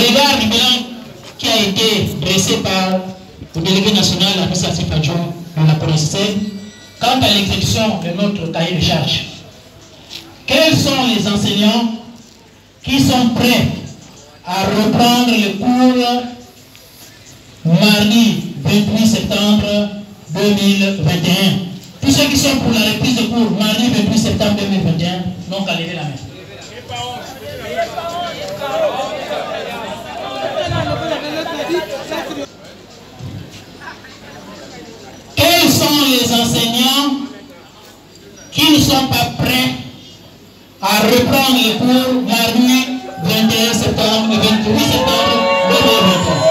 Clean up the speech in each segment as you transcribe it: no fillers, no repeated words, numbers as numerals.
regard du bilan qui a été dressé par le délégué national administratif adjoint de la CONACYT, quant à l'exécution de notre cahier de charges, quels sont les enseignants qui sont prêts à reprendre les cours mardi 28 septembre 2021? Tous ceux qui sont pour la reprise de cours mardi 28 septembre 2021 n'ont qu'à lever la main. Quels sont les enseignants qui ne sont pas prêts à reprendre les cours mardi 21 septembre et 28 septembre 2021?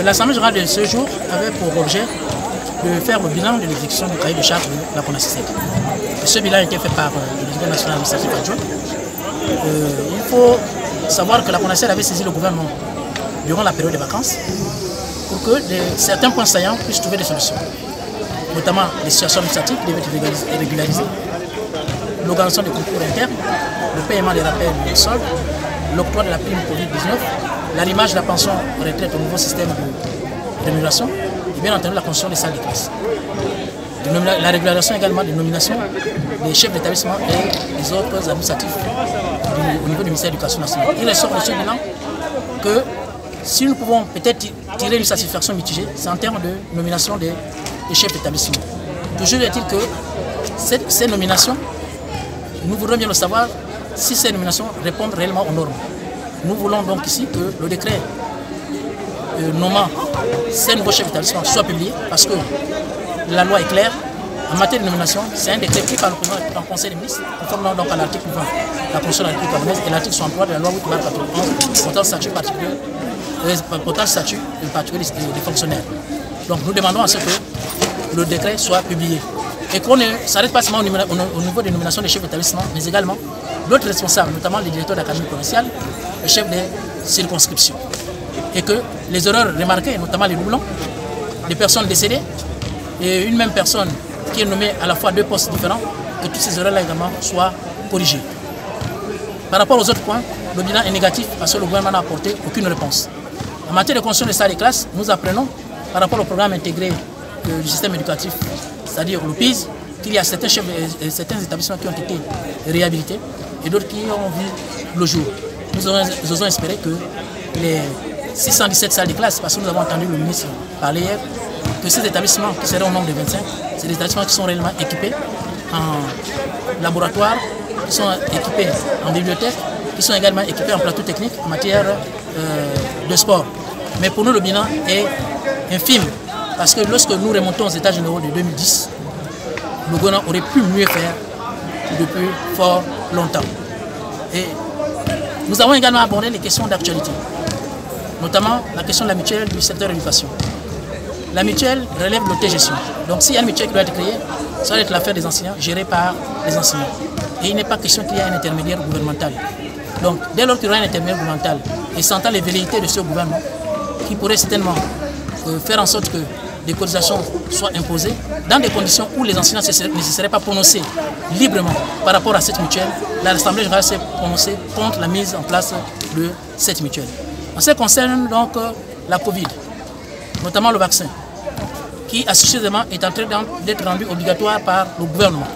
L'Assemblée générale de ce jour avait pour objet de faire le bilan de l'exécution du cahier de charges de la CONACYT. Ce bilan a été fait par le délégué national administratif adjoint. Il faut savoir que la CONACYT avait saisi le gouvernement durant la période des vacances pour que certains points saillants puissent trouver des solutions, notamment les situations administratives qui devaient être régularisées, l'organisation des concours internes, le paiement des rappels du sol, l'octroi de la prime Covid-19, l'arrimage de la pension retraite au nouveau système de rémunération et bien entendu la construction des salles de classe. La régularisation également des nominations des chefs d'établissement et des autres administratifs au niveau du ministère de l'Éducation nationale. Il ressort de ce bilan que si nous pouvons peut-être tirer une satisfaction mitigée, c'est en termes de nomination des chefs d'établissement. Toujours est-il que ces nominations, nous voudrions bien le savoir si ces nominations répondent réellement aux normes. Nous voulons donc ici que le décret nommant ces nouveaux chefs d'établissement soit publié parce que la loi est claire. En matière de nomination, c'est un décret pris par le président en Conseil des ministres, conformément donc à l'article 20 de la Constitution de la République camerounaise et l'article 63 de la loi 8/91 portant statut particulier des fonctionnaires. Donc nous demandons à ce que le décret soit publié et qu'on ne s'arrête pas seulement au niveau des nominations des chefs d'établissement, mais également d'autres responsables, notamment les directeurs d'académie provinciale, les chefs des circonscriptions. Et que les erreurs remarquées, notamment les doublons, les personnes décédées et une même personne qui est nommée à la fois deux postes différents, que toutes ces erreurs-là également soient corrigées. Par rapport aux autres points, le bilan est négatif parce que le gouvernement n'a apporté aucune réponse. En matière de construction des salles de classe, nous apprenons par rapport au programme intégré du système éducatif, c'est-à-dire le PIS, qu'il y a certains établissements qui ont été réhabilités et d'autres qui ont vu le jour. Nous osons espérer que les 617 salles de classe, parce que nous avons entendu le ministre parler hier, que ces établissements qui seraient au nombre de 25, c'est des établissements qui sont réellement équipés en laboratoire, qui sont équipés en bibliothèque, qui sont également équipés en plateau technique en matière de sport. Mais pour nous, le bilan est infime, parce que lorsque nous remontons aux états généraux de 2010, le gouvernement aurait pu mieux faire depuis fort longtemps. Et nous avons également abordé les questions d'actualité, notamment la question de la mutuelle du secteur de l'éducation. La mutuelle relève de l'autogestion. Donc s'il y a une mutuelle qui doit être créée, ça doit être l'affaire des enseignants, gérée par les enseignants. Et il n'est pas question qu'il y ait un intermédiaire gouvernemental. Donc dès lors qu'il y aura un intermédiaire gouvernemental, et sentant les velléités de ce gouvernement, qui pourrait certainement faire en sorte que des cotisations soient imposées, dans des conditions où les enseignants ne se seraient pas prononcés librement par rapport à cette mutuelle, l'Assemblée générale s'est prononcée contre la mise en place de cette mutuelle. En ce qui concerne donc la Covid, notamment le vaccin, qui assurément est en train d'être rendu obligatoire par le gouvernement.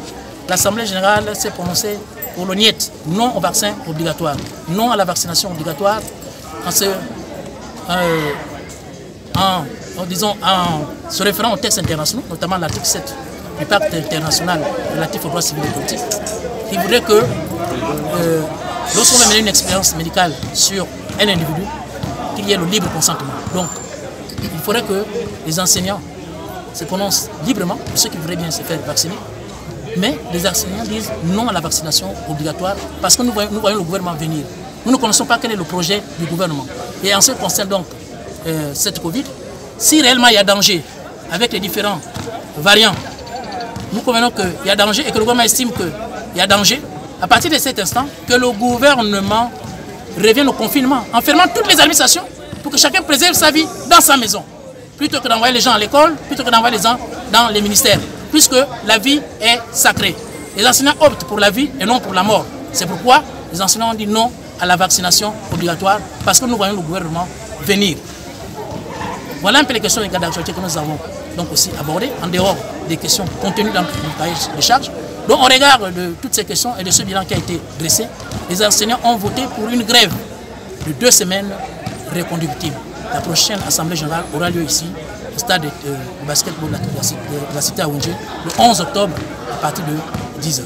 L'Assemblée générale s'est prononcée pour le NIET, non au vaccin obligatoire, non à la vaccination obligatoire, en se référant aux textes internationaux, notamment l'article 7 du pacte international relatif aux droits civils et politiques, qui voudrait que lorsqu'on va mener une expérience médicale sur un individu, qu'il y ait le libre consentement. Donc, il faudrait que les enseignants se prononcent librement pour ceux qui voudraient bien se faire vacciner, mais les enseignants disent non à la vaccination obligatoire parce que nous voyons le gouvernement venir. Nous ne connaissons pas quel est le projet du gouvernement. Et en ce qui concerne donc cette Covid, si réellement il y a danger avec les différents variants, nous convenons qu'il y a danger et que le gouvernement estime qu'il y a danger, à partir de cet instant, que le gouvernement revienne au confinement, en fermant toutes les administrations pour que chacun préserve sa vie dans sa maison. plutôt que d'envoyer les gens à l'école, plutôt que d'envoyer les gens dans les ministères, puisque la vie est sacrée. Les enseignants optent pour la vie et non pour la mort. C'est pourquoi les enseignants ont dit non à la vaccination obligatoire, parce que nous voyons le gouvernement venir. Voilà un peu les questions et cas d'actualité que nous avons donc aussi abordées, en dehors des questions contenues dans le cahier de charges. Donc au regard de toutes ces questions et de ce bilan qui a été dressé, les enseignants ont voté pour une grève de 2 semaines reconductible. La prochaine Assemblée générale aura lieu ici, au stade de basketball de la cité à Wunje, le 11 octobre à partir de 10h.